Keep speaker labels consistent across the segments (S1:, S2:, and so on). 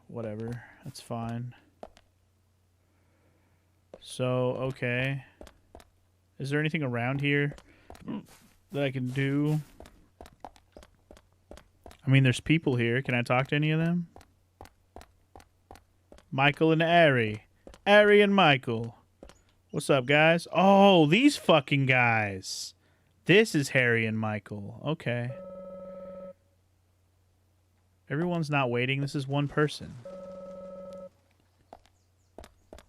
S1: whatever. That's fine. So, okay. Is there anything around here that I can do? I mean, there's people here. Can I talk to any of them? Michael and Ari. Ari and Michael. What's up, guys? Oh, these fucking guys. This is Harry and Michael. Okay. Everyone's not waiting. This is one person.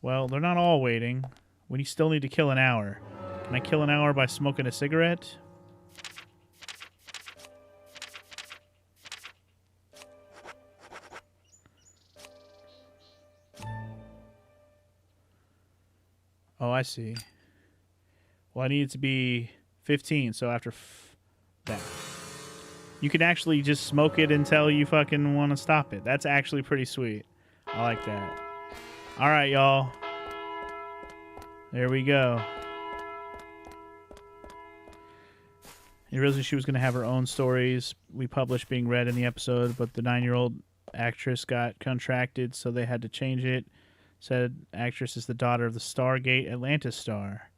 S1: Well, they're not all waiting. We still need to kill an hour. Can I kill an hour by smoking a cigarette? Oh, I see. Well, I need it to be 15, so after that. You can actually just smoke it until you fucking want to stop it. That's actually pretty sweet. I like that. All right, y'all. There we go. Originally, she was going to have her own stories we published being read in the episode, but the 9-year-old actress got contracted, so they had to change it. Said actress is the daughter of the Stargate Atlantis star.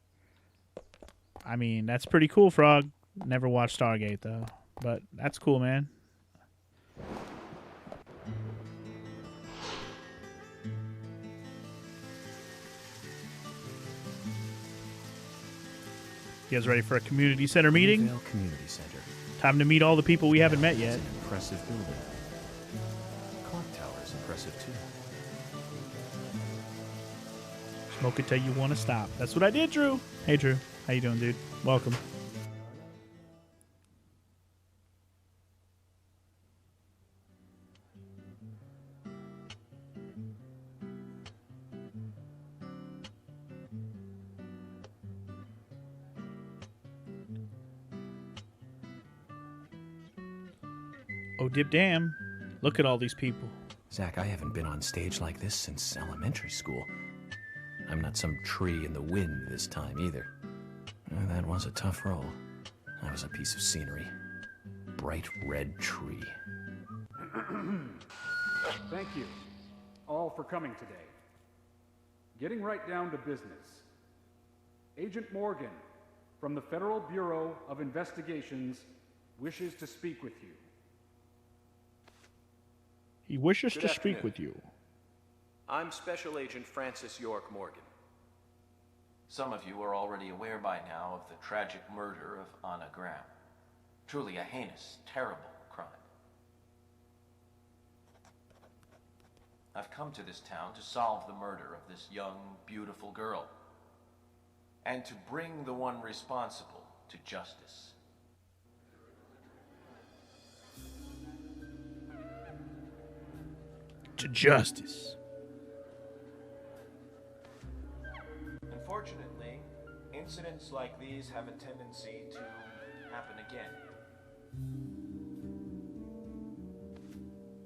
S1: I mean, that's pretty cool, Frog. Never watched Stargate, though. But that's cool, man. You guys ready for a community center meeting?
S2: Community Center.
S1: Time to meet all the people we haven't met yet.
S2: It's an impressive building. Clock tower is impressive, too.
S1: Smoke it till you want to stop. That's what I did, Drew. Hey, Drew. How you doing, dude? Welcome. Oh, dip damn. Look at all these people.
S2: Zach, I haven't been on stage like this since elementary school. I'm not some tree in the wind this time, either. That was a tough role. That was a piece of scenery. Bright red tree.
S3: Thank you, all for coming today. Getting right down to business. Agent Morgan, from the Federal Bureau of Investigations, wishes to speak with you.
S1: He wishes to speak with you.
S4: I'm Special Agent Francis York Morgan. Some of you are already aware by now of the tragic murder of Anna Graham. Truly a heinous, terrible crime. I've come to this town to solve the murder of this young, beautiful girl, and to bring the one responsible to justice.
S1: To justice.
S4: Unfortunately, incidents like these have a tendency to happen again.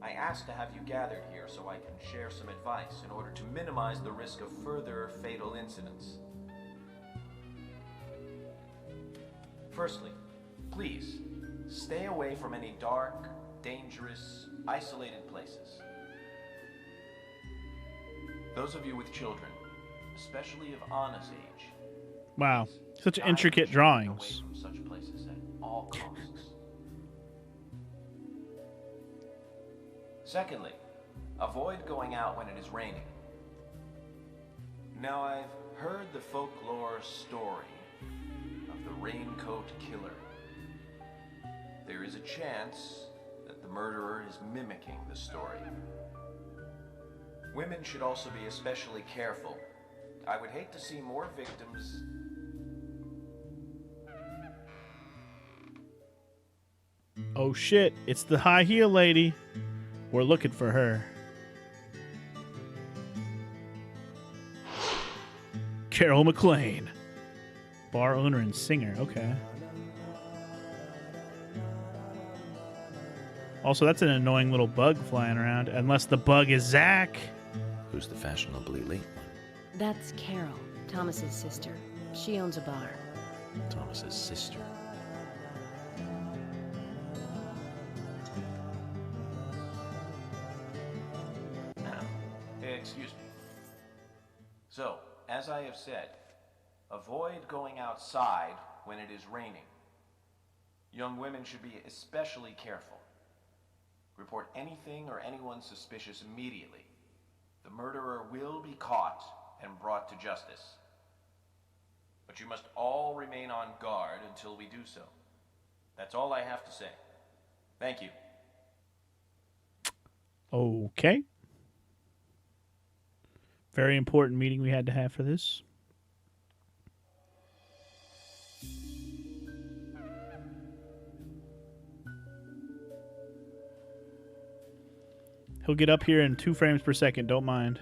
S4: I asked to have you gathered here so I can share some advice in order to minimize the risk of further fatal incidents. Firstly, please, stay away from any dark, dangerous, isolated places. Those of you with children, especially of Anna's age.
S1: Wow, such intricate drawings.
S4: Away from such places at all costs. Secondly, avoid going out when it is raining. Now, I've heard the folklore story of the raincoat killer. There is a chance that the murderer is mimicking the story. Women should also be especially careful. I would hate to see more victims.
S1: Oh shit, it's the high heel lady. We're looking for her. Carol Mclean. Bar owner and singer, okay. Also, that's an annoying little bug flying around. Unless the bug is Zach.
S2: Who's the fashionably late one?
S5: That's Carol, Thomas's sister. She owns a bar.
S2: Thomas's sister.
S4: excuse me. So, as I have said, avoid going outside when it is raining. Young women should be especially careful. Report anything or anyone suspicious immediately. The murderer will be caught and brought to justice. But you must all remain on guard until we do so. That's all I have to say. Thank you.
S1: Okay. Very important meeting we had to have for this. He'll get up here in 2 frames per second, don't mind.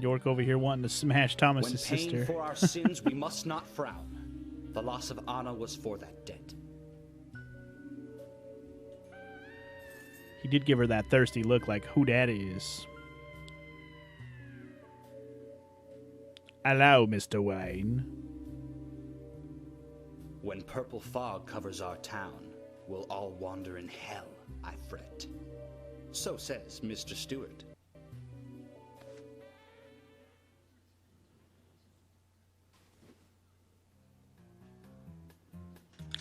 S1: York over here wanting to smash Thomas's
S6: When paying
S1: sister.
S6: for our sins, we must not frown. The loss of Anna was for that debt.
S1: He did give her that thirsty look like who that is. Hello, Mr. Wayne.
S6: When purple fog covers our town, we'll all wander in hell, I fret. So says Mr. Stewart.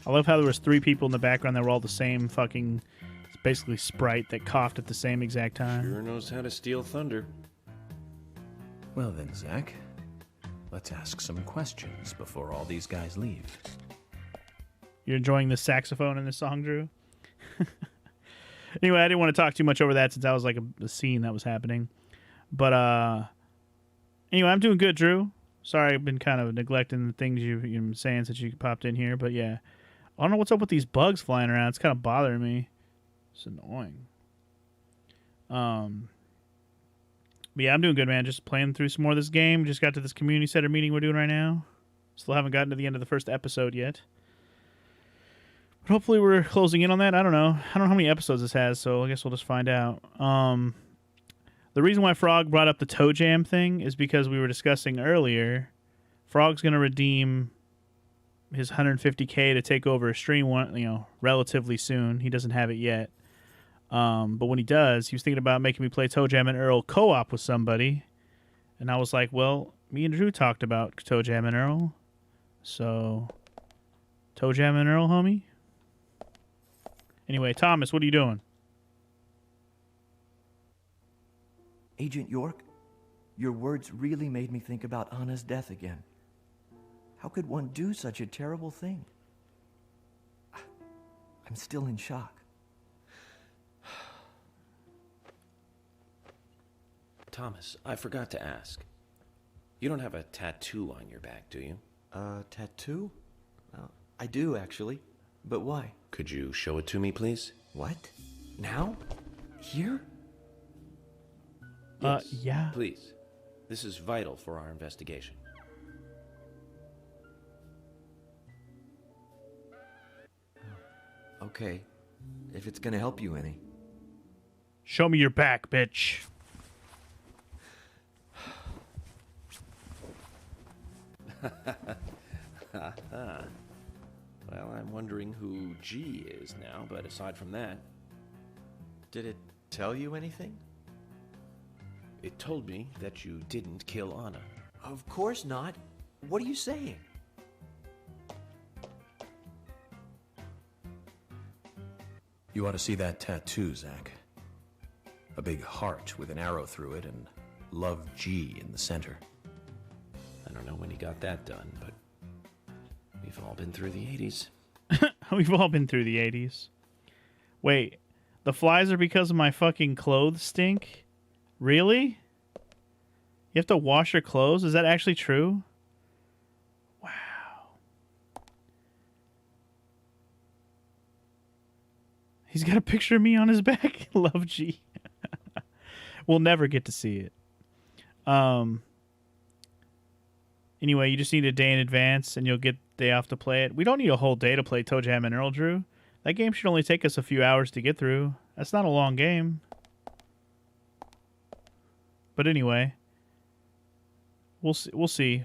S1: I love how there was 3 people in the background that were all the same fucking, basically Sprite that coughed at the same exact time.
S7: Sure knows how to steal thunder.
S2: Well then, Zach, let's ask some questions before all these guys leave.
S1: You're enjoying the saxophone in this song, Drew? Anyway, I didn't want to talk too much over that since that was like a scene that was happening. But anyway, I'm doing good, Drew. Sorry, I've been kind of neglecting the things you've been saying since you popped in here. But yeah, I don't know what's up with these bugs flying around. It's kind of bothering me. It's annoying. But yeah, I'm doing good, man. Just playing through some more of this game. Just got to this community center meeting we're doing right now. Still haven't gotten to the end of the first episode yet. But hopefully we're closing in on that. I don't know. I don't know how many episodes this has, so I guess we'll just find out. The reason why Frog brought up the Toe Jam thing is because we were discussing earlier, Frog's going to redeem his 150K to take over a stream relatively soon. He doesn't have it yet. But when he does, he was thinking about making me play Toe Jam and Earl co-op with somebody. And I was like, well, me and Drew talked about Toe Jam and Earl. So, Toe Jam and Earl, homie? Anyway, Thomas, what are you doing?
S8: Agent York, your words really made me think about Anna's death again. How could one do such a terrible thing? I'm still in shock.
S7: Thomas, I forgot to ask. You don't have a tattoo on your back, do you?
S8: Tattoo? I do, actually. But why?
S7: Could you show it to me, please?
S8: What? Now? Here?
S7: Yes,
S1: yeah.
S7: Please. This is vital for our investigation.
S8: Okay. If it's gonna help you any.
S1: Show me your back, bitch.
S7: Well, I'm wondering who G is now, but aside from that,
S8: Did it tell you anything?
S7: it told me that you didn't kill Anna.
S8: Of course not. What are you saying?
S2: You ought to see that tattoo, Zach. A big heart with an arrow through it and Love G in the center.
S7: I don't know when he got that done, but we've all been through the 80s.
S1: We've all been through the 80s. Wait, the flies are because of my fucking clothes stink? Really? You have to wash your clothes? Is that actually true? Wow. He's got a picture of me on his back. Love G. We'll never get to see it. Anyway, you just need a day in advance and you'll get the day off to play it. We don't need a whole day to play Toe Jam and Earl, Drew. That game should only take us a few hours to get through. That's not a long game. But anyway, We'll see. We'll see.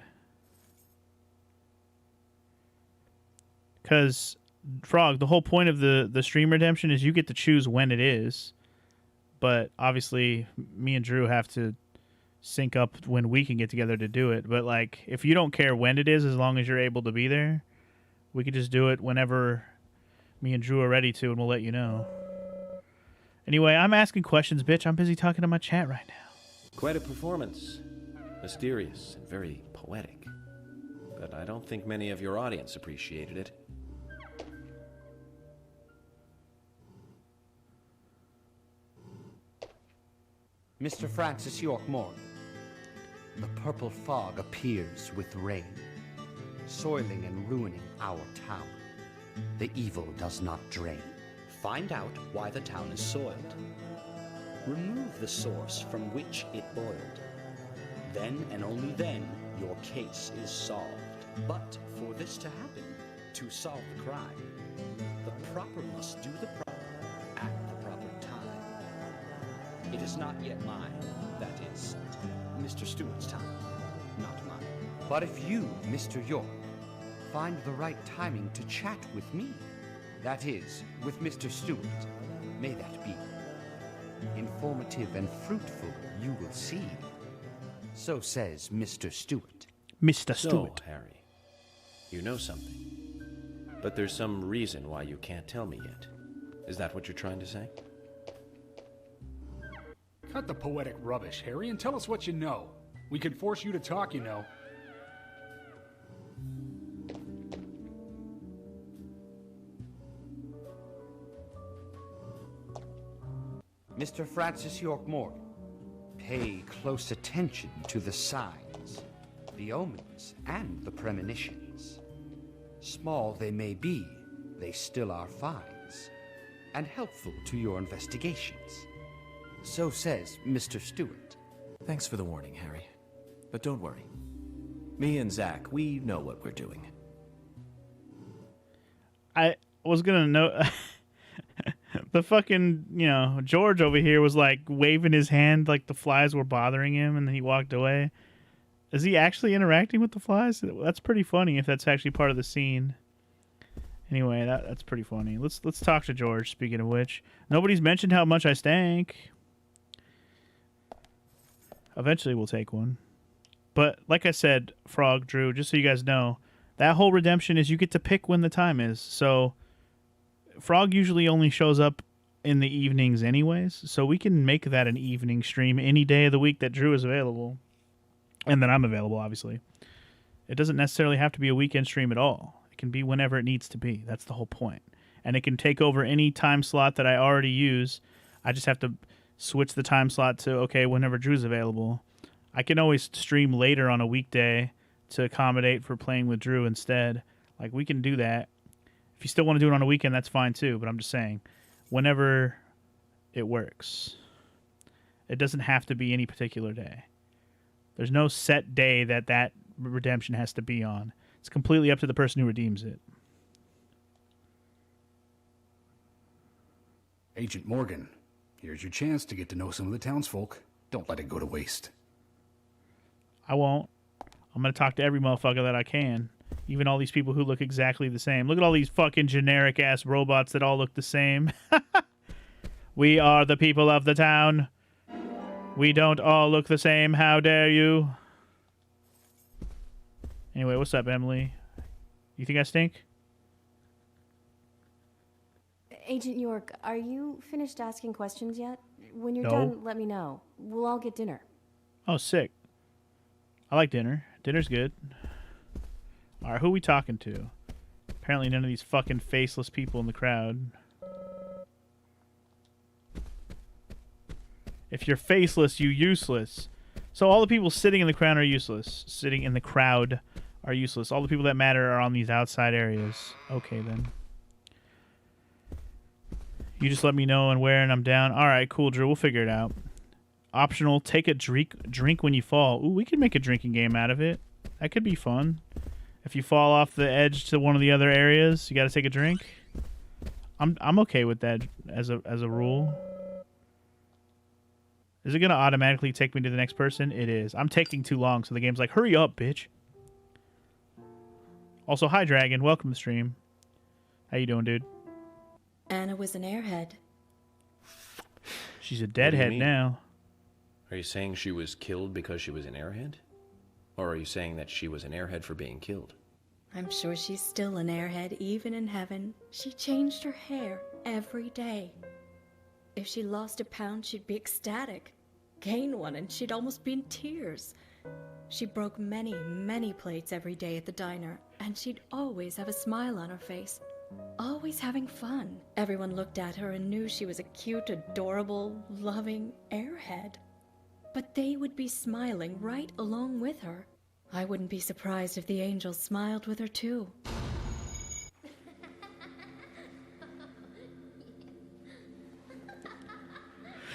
S1: Because, Frog, the whole point of the stream redemption is you get to choose when it is. But obviously, me and Drew have to sync up when we can get together to do it. But, like, if you don't care when it is, as long as you're able to be there, we could just do it whenever me and Drew are ready to, and we'll let you know. Anyway, I'm asking questions, bitch. I'm busy talking to my chat right now.
S7: Quite a performance. Mysterious and very poetic. But I don't think many of your audience appreciated it.
S6: Mr. Francis York Morgan, the purple fog appears with rain, soiling and ruining our town. The evil does not drain. Find out why the town is soiled. Remove the source from which it boiled. Then and only then your case is solved. But for this to happen, to solve the crime, the proper must do the proper at the proper time. It is not yet mine, that is, Mr. Stewart's time, not mine. But if you, Mr. York, find the right timing to chat with me, that is, with Mr. Stewart, may that be. Informative and fruitful, you will see. So says Mr. Stewart.
S1: Mr.
S7: So,
S1: Stewart.
S7: Harry, you know something. But there's some reason why you can't tell me yet. Is that what you're trying to say?
S3: Cut the poetic rubbish, Harry, and tell us what you know. We can force you to talk, you know.
S6: Mr. Francis York Morgan, pay close attention to the signs, the omens, and the premonitions. Small they may be, they still are finds, and helpful to your investigations. So says Mr. Stewart.
S2: Thanks for the warning, Harry. But don't worry. Me and Zach, we know what we're doing.
S1: I was gonna know. The fucking, George over here was like waving his hand like the flies were bothering him, and then he walked away. Is he actually interacting with the flies? That's pretty funny if that's actually part of the scene. Anyway, that's pretty funny. Let's talk to George, speaking of which. Nobody's mentioned how much I stank. Eventually we'll take one. But like I said, Frog, Drew, just so you guys know, that whole redemption is you get to pick when the time is. So Frog usually only shows up in the evenings anyways, so we can make that an evening stream any day of the week that Drew is available. And then I'm available, obviously. It doesn't necessarily have to be a weekend stream at all. It can be whenever it needs to be. That's the whole point. And it can take over any time slot that I already use. I just have to switch the time slot to, okay, whenever Drew's available. I can always stream later on a weekday to accommodate for playing with Drew instead. Like, we can do that. If you still want to do it on a weekend, that's fine too, but I'm just saying, whenever it works. It doesn't have to be any particular day. There's no set day that redemption has to be on. It's completely up to the person who redeems it.
S3: Agent Morgan, here's your chance to get to know some of the townsfolk. Don't let it go to waste.
S1: I won't. I'm going to talk to every motherfucker that I can. Even all these people who look exactly the same. Look at all these fucking generic-ass robots that all look the same. We are the people of the town. We don't all look the same. How dare you? Anyway, what's up, Emily? You think I stink?
S5: Agent York, are you finished asking questions yet? When you're
S1: No.
S5: done, let me know. We'll all get dinner.
S1: Oh, sick. I like dinner. Dinner's good. All right, who are we talking to? Apparently none of these fucking faceless people in the crowd. If you're faceless, you useless. So all the people sitting in the crowd are useless. Sitting in the crowd are useless. All the people that matter are on these outside areas. Okay, then. You just let me know and where, and I'm down. All right, cool, Drew. We'll figure it out. Optional, take a drink when you fall. Ooh, we could make a drinking game out of it. That could be fun. If you fall off the edge to one of the other areas, you got to take a drink. I'm okay with that as a rule. Is it going to automatically take me to the next person? It is. I'm taking too long, so the game's like, hurry up, bitch. Also, hi, Dragon. Welcome to the stream. How you doing, dude?
S9: Anna was an airhead.
S1: She's a
S7: What do you
S1: deadhead
S7: mean?
S1: now.
S7: Are you saying she was killed because she was an airhead? Or are you saying that she was an airhead for being killed?
S9: I'm sure she's still an airhead, even in heaven. She changed her hair every day. If she lost a pound, she'd be ecstatic. Gain one, and she'd almost be in tears. She broke many, many plates every day at the diner, and she'd always have a smile on her face. Always having fun. Everyone looked at her and knew she was a cute, adorable, loving airhead. But they would be smiling right along with her. I wouldn't be surprised if the angels smiled with her too.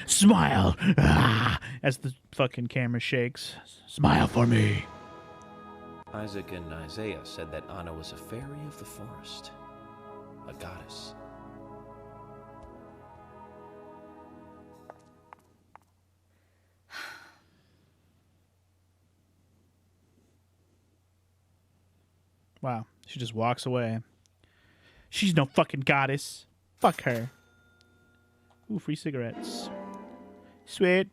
S1: Smile! Ah! As the fucking camera shakes. Smile for me.
S7: Isaac and Isaiah said that Anna was a fairy of the forest. A goddess.
S1: Wow. She just walks away. She's no fucking goddess. Fuck her. Ooh, free cigarettes. Sweet.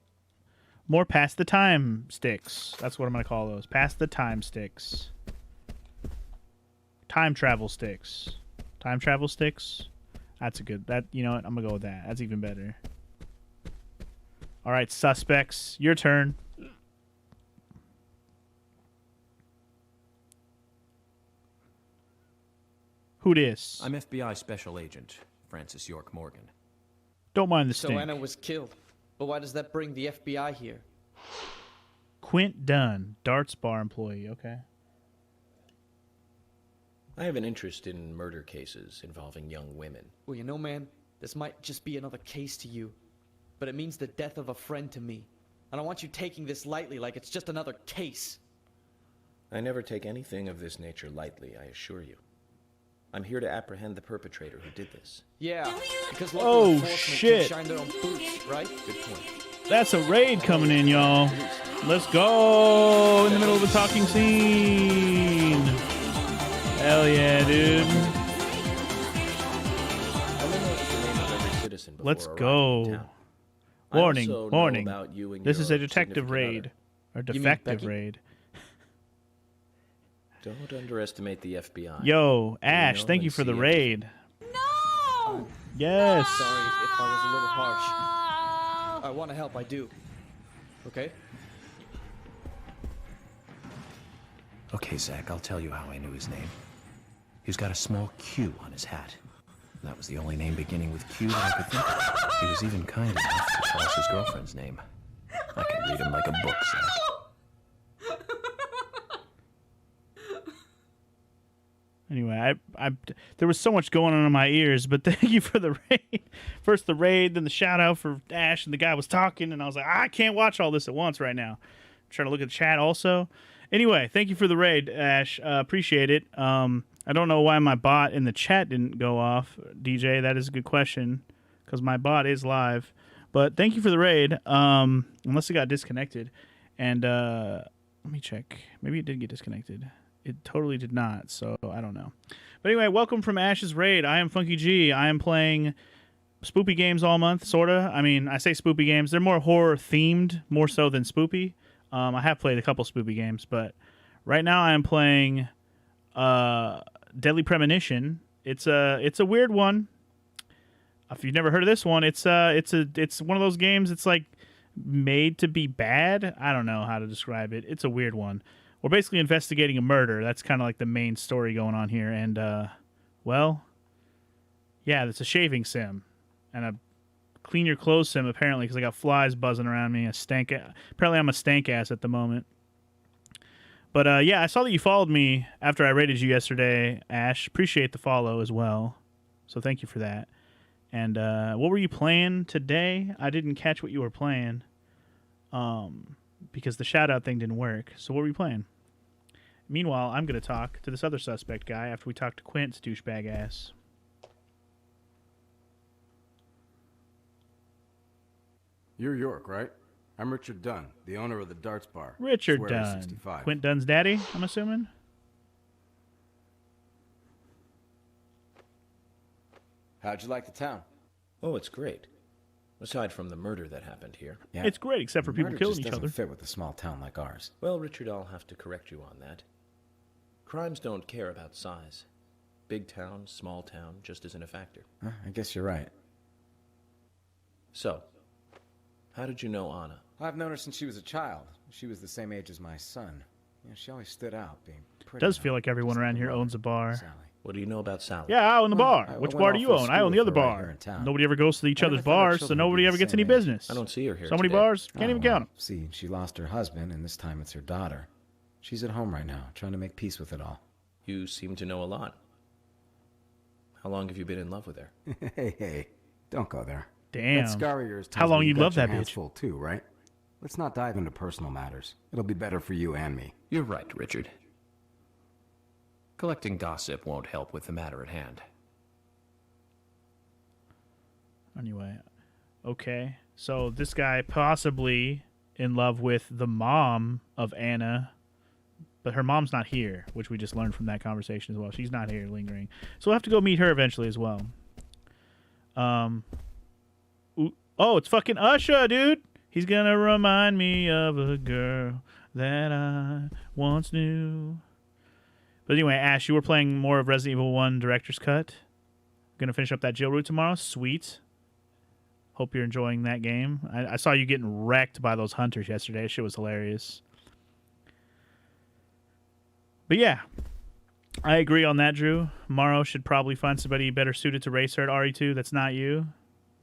S1: More pass the time sticks. That's what I'm going to call those. Pass the time sticks. Time travel sticks. Time travel sticks. That's a good... That, you know what? I'm going to go with that. That's even better. All right, suspects. Your turn. Who dis?
S2: I'm FBI Special Agent Francis York Morgan.
S1: Don't mind the
S10: So
S1: stink.
S10: Anna was killed. But why does that bring the FBI here?
S1: Quint Dunn, Darts Bar employee. Okay.
S7: I have an interest in murder cases involving young women.
S10: Well, you know, man, this might just be another case to you. But it means the death of a friend to me. I don't want you taking this lightly like it's just another case.
S7: I never take anything of this nature lightly, I assure you. I'm here to apprehend the perpetrator who did this.
S10: Yeah, because
S1: Oh,
S10: local enforcement
S1: shit.
S10: can shine their own boots, right?
S7: Good point.
S1: That's a raid coming in, y'all. Let's go in the middle of a talking scene. Hell yeah, dude.
S7: I may know the name of every citizen before
S1: Let's
S7: arriving
S1: go.
S7: in town. I
S1: Warning,
S7: also know
S1: warning.
S7: about you and
S1: This is a
S7: your
S1: detective
S7: significant
S1: raid. Or
S10: mean
S1: defective
S10: Becky?
S1: raid.
S7: other. Don't underestimate the FBI.
S1: Yo, Ash,
S7: know
S1: thank
S7: and
S1: you for the
S7: see
S1: raid.
S5: No!
S1: Yes.
S10: Sorry if I was a little harsh. I want to help, I do. Okay?
S2: Okay, Zach, I'll tell you how I knew his name. He's got a small Q on his hat. That was the only name beginning with Q that I could think of. He was even kind enough to tell us his girlfriend's name. I can read him like a book, Zach.
S1: Anyway, there was so much going on in my ears, but thank you for the raid. First the raid, then the shout out for Ash, and the guy was talking, and I was like, I can't watch all this at once right now. I'm trying to look at the chat also. Anyway, thank you for the raid, Ash. Appreciate it. I don't know why my bot in the chat didn't go off, DJ. That is a good question, because my bot is live. But thank you for the raid, unless it got disconnected. And let me check. Maybe it did get disconnected. It totally did not, so I don't know. But anyway, welcome from Ash's Raid. I am Funky G. I am playing spoopy games all month, sorta. I mean, I say spoopy games. They're more horror-themed, more so than spoopy. I have played a couple spoopy games, but right now I am playing Deadly Premonition. It's a weird one. If you've never heard of this one, it's one of those games. It's like made to be bad. I don't know how to describe it. It's a weird one. We're basically investigating a murder. That's kind of like the main story going on here. And, well, yeah, it's a shaving sim. And a clean your clothes sim, apparently, because I got flies buzzing around me. Apparently I'm a stank ass at the moment. But, yeah, I saw that you followed me after I rated you yesterday, Ash. Appreciate the follow as well. So thank you for that. And what were you playing today? I didn't catch what you were playing. Because the shout-out thing didn't work. So what were you playing? Meanwhile, I'm going to talk to this other suspect guy after we talk to Quint's douchebag ass.
S3: You're York, right?
S11: I'm Richard Dunn, the owner of the Darts Bar.
S1: Richard
S11: Swear to
S1: Dunn.
S11: 65.
S1: Quint Dunn's daddy, I'm assuming?
S11: How'd you like the town?
S7: Oh, it's great. Aside from the murder that happened here.
S11: Yeah.
S1: It's great, except for people
S11: Murder
S1: killing
S11: just
S1: each
S11: doesn't
S1: other.
S11: fit with a small town like ours.
S7: Well, Richard, I'll have to correct you on that. Crimes don't care about size. Big town, small town, just isn't a factor.
S11: I guess you're right.
S7: So, how did you know Anna?
S11: I've known her since she was a child. She was the same age as my son. She always stood out, being pretty.
S1: Does feel like everyone around here owns a bar.
S11: Sally.
S7: What do you know about Sally?
S1: Yeah, I own the bar.
S11: I
S1: Which
S11: went
S1: bar do
S11: off
S1: you
S11: for
S1: own? I
S11: school
S1: own the
S11: with
S1: other
S11: her right here
S1: bar.
S11: in town.
S1: Nobody ever goes to each
S11: I
S1: other's
S11: thought our
S1: bars, so
S11: children would
S1: nobody
S11: be
S1: ever
S11: the
S1: gets any
S11: same age.
S1: business.
S7: I don't see her here
S1: So many
S7: today.
S1: bars, can't even count them.
S11: See, she lost her husband, and this time it's her daughter. She's at home right now, trying to make peace with it all.
S7: You seem to know a lot. How long have you been in love with her?
S11: Hey, don't go there.
S1: Damn.
S11: That scar of yours
S1: How
S11: tells
S1: long
S11: me
S1: you
S11: got
S1: love
S11: your
S1: that
S11: hands
S1: bitch?
S11: full too, right? Let's not dive into personal matters. It'll be better for you and me.
S2: You're right, Richard. Collecting gossip won't help with the matter at hand.
S1: Anyway, okay. So this guy possibly in love with the mom of Anna, but her mom's not here, which we just learned from that conversation as well. She's not here lingering. So we'll have to go meet her eventually as well. Oh, it's fucking Usher, dude. He's gonna remind me of a girl that I once knew. But anyway, Ash, you were playing more of Resident Evil 1 Director's Cut. Gonna finish up that jail route tomorrow. Sweet. Hope you're enjoying that game. I saw you getting wrecked by those hunters yesterday. Shit was hilarious. But yeah, I agree on that, Drew. Morrow should probably find somebody better suited to race her at RE2 that's not you.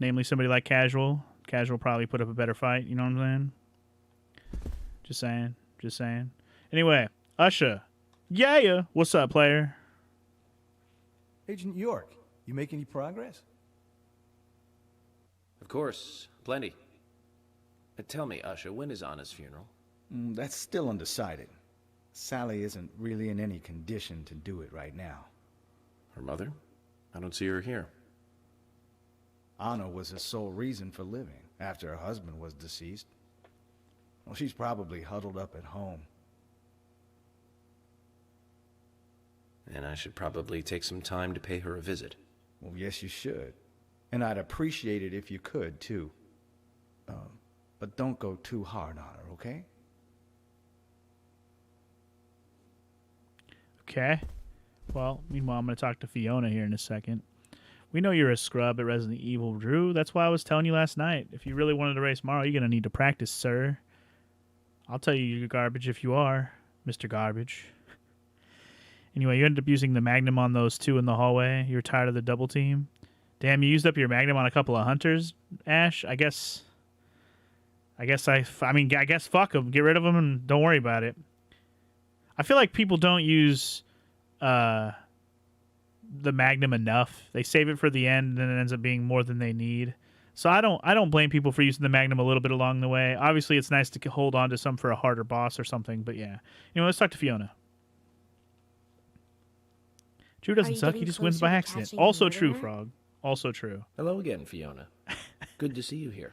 S1: Namely somebody like Casual. Casual probably put up a better fight, you know what I'm saying? Just saying. Anyway, Usher. Yeah. What's up, player?
S12: Agent York, you make any progress?
S7: Of course, plenty. Tell me, Usher, when is Anna's funeral?
S12: That's still undecided. Sally isn't really in any condition to do it right now.
S7: Her mother? I don't see her here.
S12: Anna was her sole reason for living after her husband was deceased. Well, she's probably huddled up at home.
S7: And I should probably take some time to pay her a visit.
S12: Well, yes, you should. And I'd appreciate it if you could, too. But don't go too hard on her, okay?
S1: Okay. Well, meanwhile, I'm going to talk to Fiona here in a second. We know you're a scrub at Resident Evil, Drew. That's why I was telling you last night. If you really wanted to race tomorrow, you're going to need to practice, sir. I'll tell you you're garbage if you are, Mr. Garbage. Anyway, you ended up using the Magnum on those two in the hallway. You were tired of the double team. Damn, you used up your Magnum on a couple of hunters, Ash. I guess fuck them. Get rid of them and don't worry about it. I feel like people don't use the Magnum enough. They save it for the end, and then it ends up being more than they need. So I don't blame people for using the Magnum a little bit along the way. Obviously, it's nice to hold on to some for a harder boss or something. But yeah, let's talk to Fiona. Drew doesn't suck. He just wins by accident. Also true, Frog. Also true.
S7: Hello again, Fiona. Good to see you here.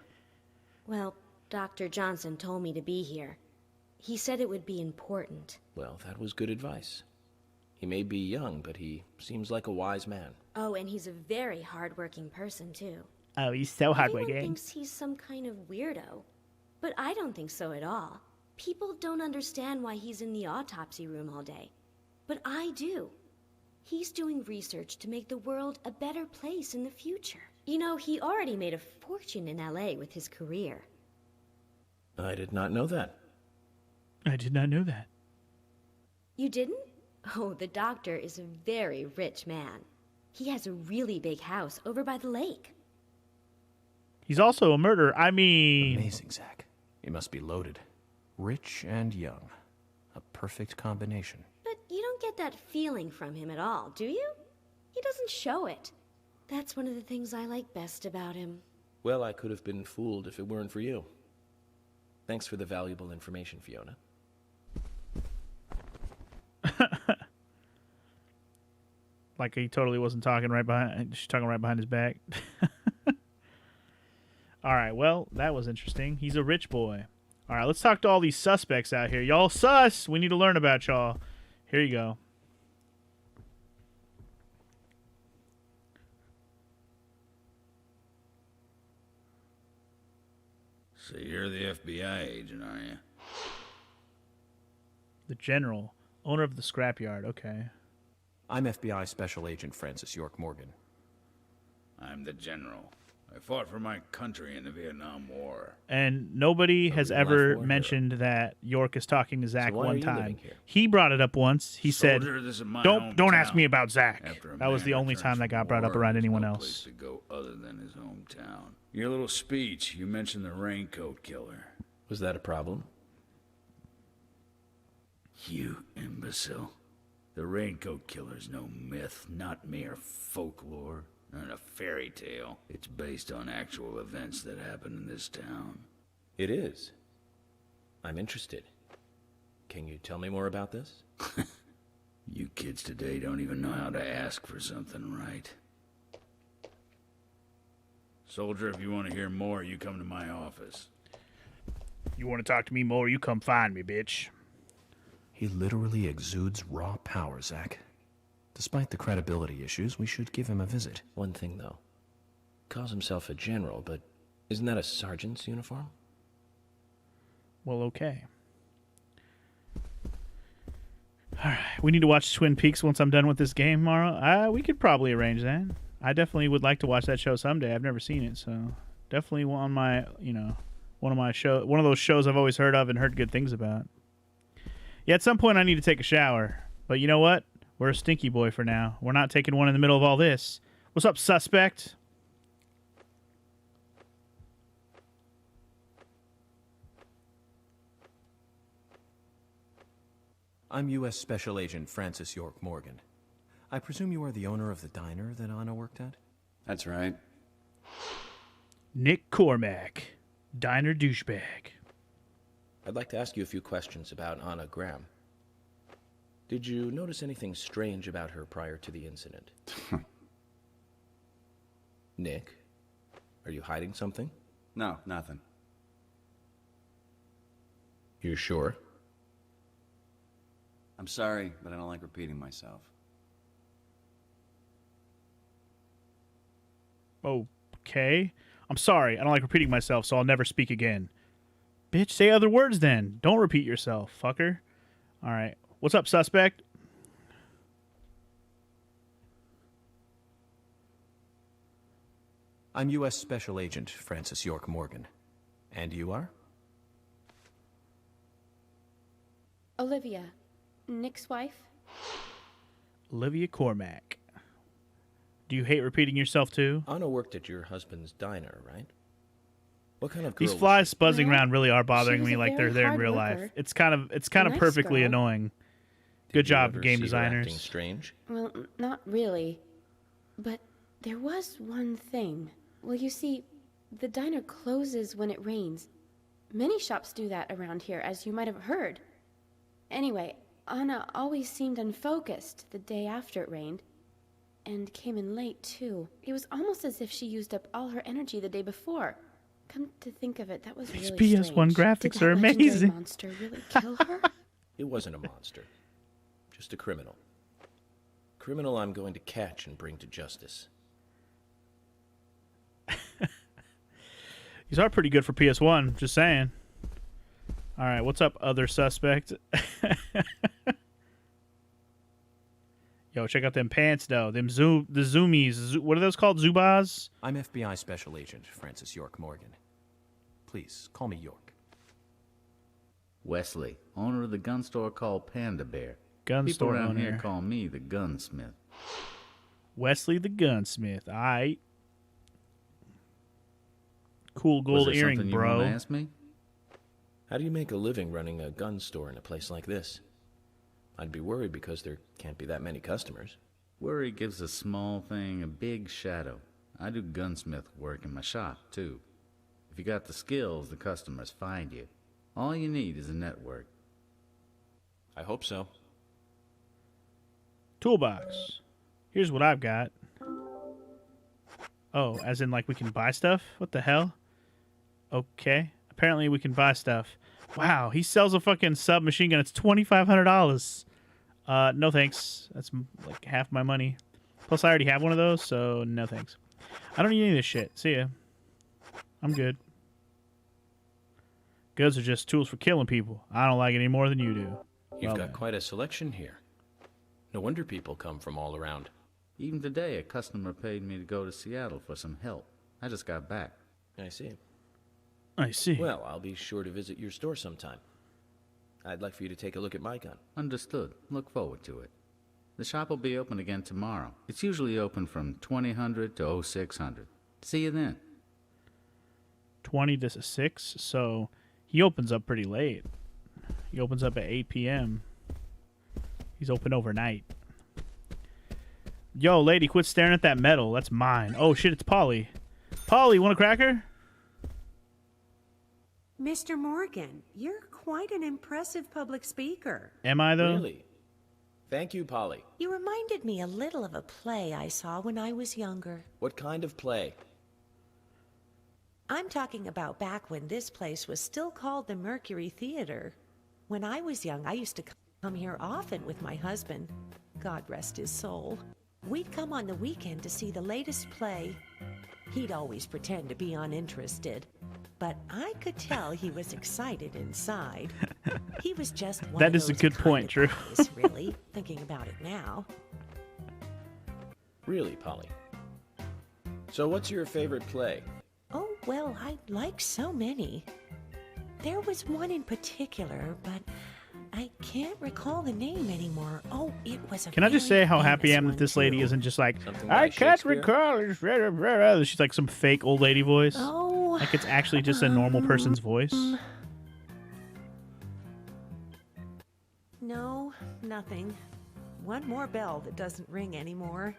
S13: Well, Dr. Johnson told me to be here. He said it would be important.
S7: Well, that was good advice. He may be young, but he seems like a wise man.
S13: Oh, and he's a very hard-working person, too.
S1: Oh, he's so hardworking.
S13: Everyone thinks he's some kind of weirdo. But I don't think so at all. People don't understand why he's in the autopsy room all day. But I do. He's doing research to make the world a better place in the future. You know, he already made a fortune in LA with his career.
S7: I did not know that.
S1: I did not know that.
S13: You didn't? Oh, the doctor is a very rich man. He has a really big house over by the lake.
S1: He's also a murderer. I mean...
S2: Amazing, Zach. He must be loaded. Rich and young. A perfect combination.
S13: But you don't get that feeling from him at all, do you? He doesn't show it. That's one of the things I like best about him.
S7: Well, I could have been fooled if it weren't for you. Thanks for the valuable information, Fiona.
S1: Like he totally wasn't talking right behind. She's talking right behind his back. All right. Well, that was interesting. He's a rich boy. All right, let's talk to all these suspects out here. Y'all sus. We need to learn about y'all. Here you go.
S14: So you're the FBI agent, are you?
S1: The general, owner of the scrapyard. Okay.
S2: I'm FBI Special Agent Francis York Morgan.
S14: I'm the general. I fought for my country in the Vietnam War.
S1: And nobody has
S2: real
S1: ever
S2: life war
S1: mentioned that York is talking to Zach
S2: why are
S1: one
S2: you
S1: time.
S2: living here?
S1: He brought it up once. He
S14: Soldier,
S1: said,
S14: this is my
S1: "Don't ask
S14: hometown."
S1: me about Zach."
S14: After a
S1: That was
S14: man
S1: the only
S14: returns
S1: time that
S14: from
S1: got brought up
S14: war,
S1: around
S14: there's
S1: anyone
S14: no
S1: else.
S14: place to go other than his hometown. Your little speech, you mentioned the raincoat killer.
S2: Was that a problem?
S14: You imbecile. The raincoat killer's no myth, not mere folklore, not a fairy tale. It's based on actual events that happened in this town.
S7: It is. I'm interested. Can you tell me more about this?
S14: You kids today don't even know how to ask for something right. Soldier, if you want to hear more, you come to my office.
S1: You want to talk to me more? You come find me, bitch.
S2: He literally exudes raw power, Zach. Despite the credibility issues, we should give him a visit.
S7: One thing, though. Calls himself a general, but isn't that a sergeant's uniform?
S1: Well, okay. All right, we need to watch Twin Peaks once I'm done with this game tomorrow. We could probably arrange that. I definitely would like to watch that show someday. I've never seen it, so definitely on my, one of those shows I've always heard of and heard good things about. Yeah, at some point I need to take a shower, but you know what? We're a stinky boy for now. We're not taking one in the middle of all this. What's up, suspect?
S2: I'm U.S. Special Agent Francis York Morgan. I presume you are the owner of the diner that Anna worked at?
S15: That's right.
S1: Nick Cormack, diner douchebag.
S7: I'd like to ask you a few questions about Anna Graham. Did you notice anything strange about her prior to the incident? Nick, are you hiding something?
S15: No, nothing.
S7: You're sure?
S15: I'm sorry, but I don't like repeating myself.
S1: Okay. I'm sorry. I don't like repeating myself, so I'll never speak again. Bitch, say other words then. Don't repeat yourself, fucker. All right. What's up, suspect?
S2: I'm U.S. Special Agent Francis York Morgan. And you are?
S5: Olivia, Nick's wife.
S1: Olivia Cormack. Do you hate repeating yourself too?
S7: Anna worked at your husband's diner, right? What kind of girl
S1: These
S7: was
S1: flies
S7: she?
S1: buzzing
S5: Well,
S1: around really are bothering
S5: she was
S1: me
S5: a
S1: like they're
S5: very
S1: there in
S5: hard
S1: real
S5: worker.
S1: life. It's kind of
S5: Nice
S1: perfectly
S5: girl.
S1: annoying.
S7: Did
S1: Good
S7: you
S1: job,
S7: ever
S1: game
S7: see her
S1: designers.
S7: acting strange?
S5: Well, not really. But there was one thing. Well, you see, the diner closes when it rains. Many shops do that around here, as you might have heard. Anyway, Anna always seemed unfocused the day after it rained. And came in late, too. It was almost as if she used up all her energy the day before. Come to think of it, that was
S1: These
S5: really
S1: PS1
S5: strange.
S1: graphics
S5: Did
S1: are
S5: that legendary
S1: amazing.
S5: monster really kill her?
S7: It wasn't a monster. Just a criminal. Criminal I'm going to catch and bring to justice.
S1: These are pretty good for PS1, just saying. All right, what's up, other suspect? Yo, check out them pants, though. The zoomies. What are those called? Zubas?
S2: I'm FBI Special Agent Francis York Morgan. Please, call me York.
S16: Wesley, owner of the gun store called Panda Bear.
S1: Gun
S16: People
S1: store
S16: around
S1: owner.
S16: here call me the gunsmith.
S1: Wesley the gunsmith. All right. Cool gold
S16: Was there
S1: earring,
S16: something you
S1: bro.
S16: want to ask me?
S7: How do you make a living running a gun store in a place like this? I'd be worried because there can't be that many customers.
S16: Worry gives a small thing a big shadow. I do gunsmith work in my shop, too. If you got the skills, the customers find you. All you need is a network.
S7: I hope so.
S1: Toolbox. Here's what I've got. Oh, as in like we can buy stuff? What the hell? Okay. Apparently we can buy stuff. Wow, he sells a fucking submachine gun. It's $2,500. No thanks. That's like half my money. Plus, I already have one of those, so no thanks. I don't need any of this shit. See ya. I'm good. Guns are just tools for killing people. I don't like it any more than you do.
S2: You've
S1: Well,
S2: got quite a selection here. No wonder people come from all around.
S16: Even today, a customer paid me to go to Seattle for some help. I just got back.
S7: I see.
S1: I see.
S7: Well, I'll be sure to visit your store sometime. I'd like for you to take a look at my gun.
S16: Understood. Look forward to it. The shop will be open again tomorrow. It's usually open from 2000 to 0600. See you then.
S1: 20 to 6, so he opens up pretty late. He opens up at 8 p.m. He's open overnight. Yo, lady, quit staring at that metal. That's mine. Oh, shit, it's Polly. Polly, want a cracker?
S17: Mr. Morgan, you're quite an impressive public speaker.
S1: Am I, though?
S7: Really? Thank you, Polly.
S17: You reminded me a little of a play I saw when I was younger.
S7: What kind of play?
S17: I'm talking about back when this place was still called the Mercury Theater. When I was young, I used to come here often with my husband. God rest his soul. We'd come on the weekend to see the latest play. He'd always pretend to be uninterested, but I could tell he was excited inside. He was just one
S1: That
S17: of
S1: is a
S17: those
S1: good
S17: kind
S1: point,
S17: of
S1: Drew.
S17: guys, really, thinking about it now.
S7: Really, Polly? So what's your favorite play?
S17: Oh, well, I like so many. There was one in particular, but I can't recall the name anymore. Oh, it was a
S1: Can I just
S17: very
S1: say how happy I am
S17: famous
S1: that this
S17: one,
S1: lady
S17: too.
S1: isn't just like,
S7: Something
S1: I
S7: by
S1: can't
S7: Shakespeare?
S1: recall. She's like some fake old lady voice.
S17: Oh.
S1: Like it's actually just a normal person's voice.
S17: No, nothing. One more bell that doesn't ring anymore.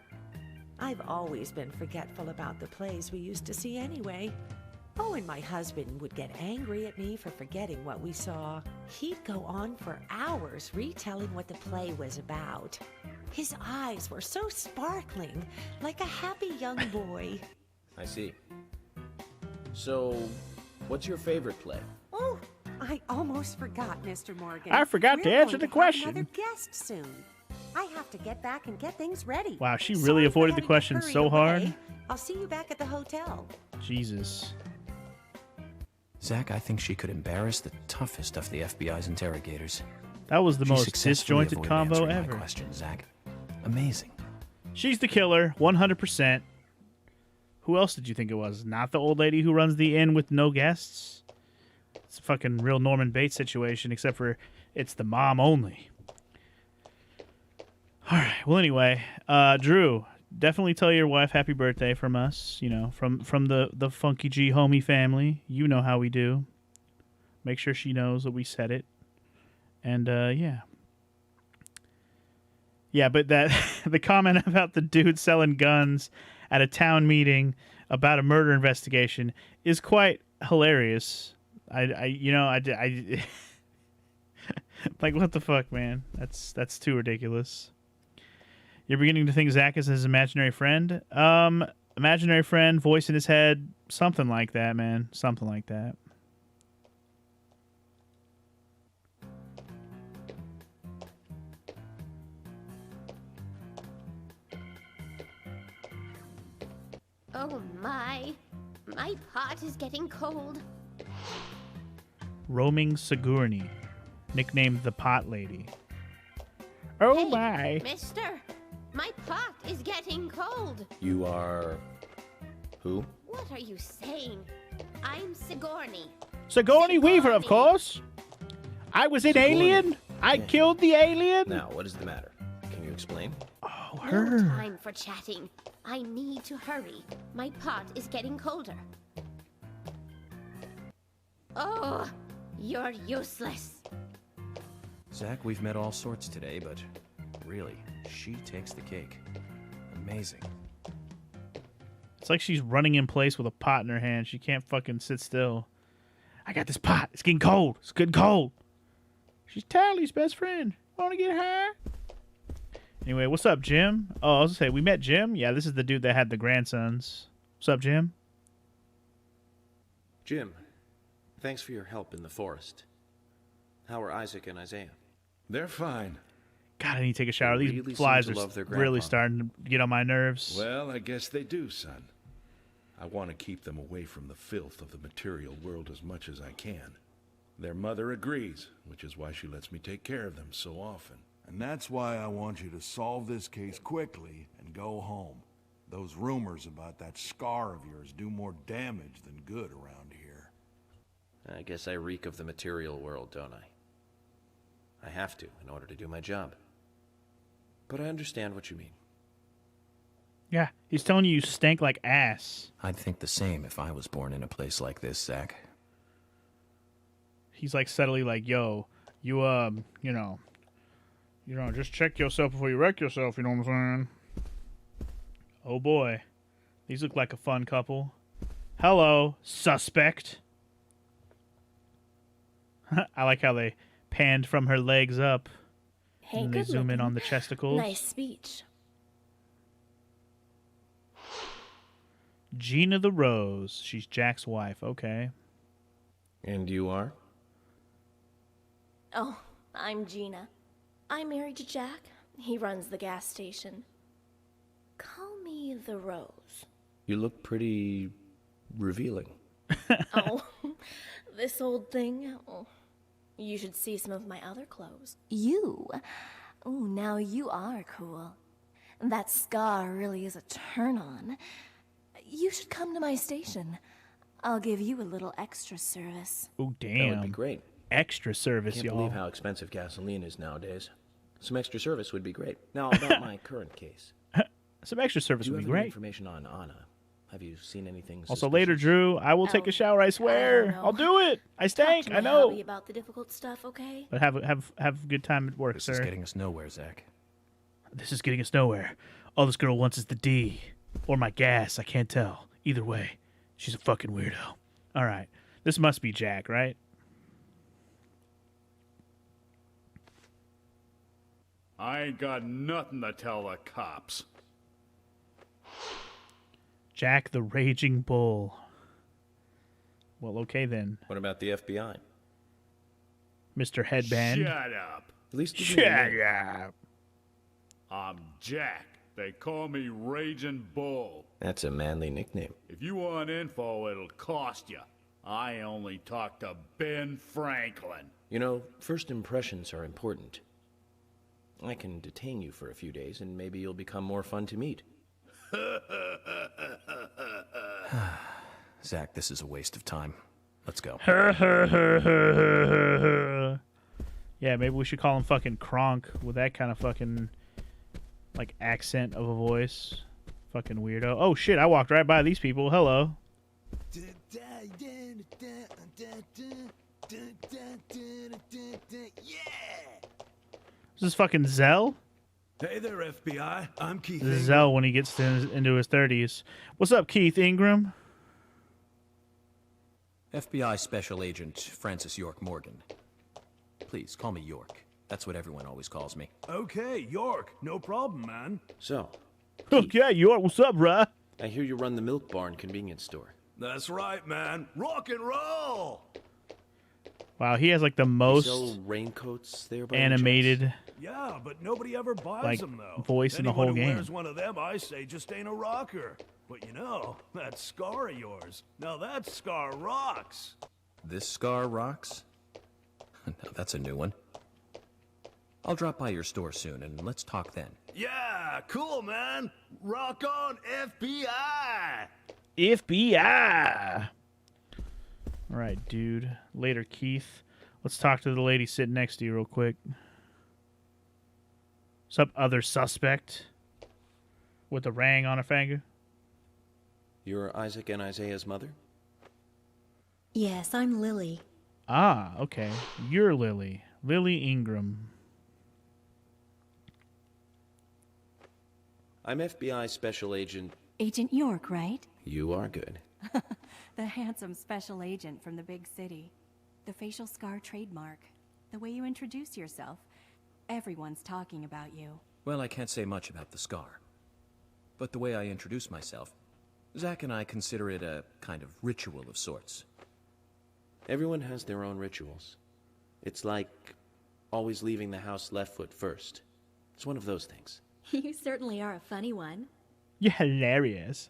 S17: I've always been forgetful about the plays we used to see anyway. Oh, and my husband would get angry at me for forgetting what we saw. He'd go on for hours retelling what the play was about. His eyes were so sparkling, like a happy young boy.
S7: I see. So, what's your favorite play?
S17: Oh, I almost forgot, Mr. Morgan.
S1: I forgot to
S17: We're
S1: answer
S17: going
S1: the
S17: have
S1: question.
S17: Another guest soon. I have to get back and get things ready.
S1: Wow, she
S17: Sorry
S1: really
S17: for
S1: avoided the
S17: having to
S1: question
S17: hurry
S1: so
S17: away.
S1: hard.
S17: I'll see you back at the hotel.
S1: Jesus.
S2: Zach, I think she could embarrass the toughest of the FBI's interrogators.
S1: That was the
S2: She
S1: most
S2: successfully
S1: disjointed
S2: avoided
S1: combo
S2: answering
S1: ever.
S2: My question, Zach. Amazing.
S1: She's the killer, 100%. Who else did you think it was? Not the old lady who runs the inn with no guests? It's a fucking real Norman Bates situation, except for it's the mom only. All right. Well, anyway, Drew, definitely tell your wife happy birthday from us. You know, from the Funky G homie family. You know how we do. Make sure she knows that we said it. And yeah. Yeah, but that the comment about the dude selling guns at a town meeting about a murder investigation is quite hilarious. I like, what the fuck, man? That's too ridiculous. You're beginning to think Zach is his imaginary friend? Imaginary friend, voice in his head, something like that, man. Something like that.
S18: Oh my pot is getting cold.
S1: Roaming Sigourney, nicknamed the Pot Lady. Oh
S18: Hey,
S1: my.
S18: Mister, my pot is getting cold.
S7: You are... who?
S18: What are you saying? I'm Sigourney.
S1: Sigourney Weaver, of course. I was in
S7: Sigourney.
S1: Alien. I killed the alien.
S7: Now, what is the matter? Can you explain?
S1: Oh,
S18: No time for chatting. I need to hurry. My pot is getting colder. Oh, you're useless.
S2: Zach, we've met all sorts today, but really, she takes the cake. Amazing.
S1: It's like she's running in place with a pot in her hand. She can't fucking sit still. I got this pot. It's getting cold. It's getting cold. She's Tally's best friend. Want to get high? Anyway, what's up, Jim? Oh, I was gonna say, we met Jim? Yeah, this is the dude that had the grandsons. What's up, Jim?
S7: Jim, thanks for your help in the forest. How are Isaac and Isaiah?
S14: They're fine.
S1: God, I need to take a shower. These
S7: Really
S1: flies
S7: seem to
S1: are
S7: love their
S1: really
S7: grandpa.
S1: starting to get on my nerves.
S14: Well, I guess they do, son. I want to keep them away from the filth of the material world as much as I can. Their mother agrees, which is why she lets me take care of them so often.
S19: And that's why I want you to solve this case quickly and go home. Those rumors about that scar of yours do more damage than good around here.
S7: I guess I reek of the material world, don't I? I have to in order to do my job. But I understand what you mean.
S1: Yeah, he's telling you stink like ass.
S2: I'd think the same if I was born in a place like this, Zach.
S1: He's like subtly like, yo, you just check yourself before you wreck yourself, you know what I'm saying? Oh boy. These look like a fun couple. Hello, suspect. I like how they panned from her legs up.
S9: Hey,
S1: and they
S9: good
S1: zoom in
S9: looking.
S1: on the testicles.
S9: Nice speech.
S1: Gina the Rose. She's Jack's wife. Okay.
S7: And you are?
S9: Oh, I'm Gina. I'm married to Jack. He runs the gas station. Call me the Rose.
S7: You look pretty revealing.
S9: Oh, this old thing. Oh, you should see some of my other clothes. You? Oh, now you are cool. That scar really is a turn-on. You should come to my station. I'll give you a little extra service.
S1: Oh, damn.
S7: That would be great.
S1: Extra service,
S7: Can't
S1: y'all.
S7: believe how expensive gasoline is nowadays. Some extra service would be great. Now, about my current case.
S1: Some extra service
S7: Do you
S1: would be
S7: have any
S1: great.
S7: information on Anna? Have you seen anything
S1: Also later, Drew, I will take a shower, I swear.
S9: know.
S1: I'll do it. I stank,
S9: Talk
S1: I
S9: to my
S1: know.
S9: hubby about the difficult stuff, okay?
S1: But have a good time at work,
S2: This
S1: sir.
S2: is getting us nowhere, Zach.
S1: This is getting us nowhere. All this girl wants is the D. Or my gas, I can't tell. Either way, she's a fucking weirdo. All right. This must be Jack, right?
S3: I ain't got nothing to tell the cops.
S1: Jack the Raging Bull. Well, okay then.
S7: What about the FBI?
S1: Mr. Headband.
S3: Shut up.
S7: At least give me a
S1: Shut
S7: name.
S1: up.
S3: I'm Jack. They call me Raging Bull.
S7: That's a manly nickname.
S3: If you want info, it'll cost you. I only talk to Ben Franklin.
S7: You know, first impressions are important. I can detain you for a few days, and maybe you'll become more fun to meet.
S2: Zach, this is a waste of time. Let's go.
S1: Yeah, maybe we should call him fucking Kronk with that kind of fucking like accent of a voice. Fucking weirdo. Oh shit, I walked right by these people. Hello. This is fucking Zell?
S19: Hey there, FBI. I'm Keith
S1: This is
S19: Ingram.
S1: Zell when he gets into his 30s. What's up, Keith Ingram?
S2: FBI Special Agent Francis York Morgan. Please, call me York. That's what everyone always calls me.
S19: Okay, York. No problem, man.
S7: So,
S1: Okay, York, what's up, bruh?
S7: I hear you run the Milk Barn convenience store.
S19: That's right, man. Rock and roll!
S1: Wow, he has like the
S7: You
S1: most
S7: sell raincoats there by any
S1: animated
S19: Yeah, but nobody ever buys
S1: like
S19: them, though.
S1: voice in the whole
S19: Anyone who
S1: game.
S19: wears one of them, I say, just ain't a rocker. But you know, that scar of yours. Now that scar rocks.
S2: This scar rocks? Now that's a new one. I'll drop by your store soon, and let's talk then.
S19: Yeah, cool, man. Rock on, FBI!
S1: FBI. All right, dude. Later, Keith. Let's talk to the lady sitting next to you real quick. What's up, other suspect? With a ring on her finger?
S7: You're Isaac and Isaiah's mother?
S9: Yes, I'm Lily.
S1: Ah, okay. You're Lily. Lily Ingram.
S7: I'm FBI Special Agent...
S20: Agent York, right?
S7: You are good.
S20: The handsome special agent from the big city. The facial scar trademark. The way you introduce yourself. Everyone's talking about you.
S2: Well, I can't say much about the scar. But the way I introduce myself, Zach and I consider it a kind of ritual of sorts.
S7: Everyone has their own rituals. It's like always leaving the house left foot first. It's one of those things.
S9: You certainly are a funny one.
S1: You're hilarious.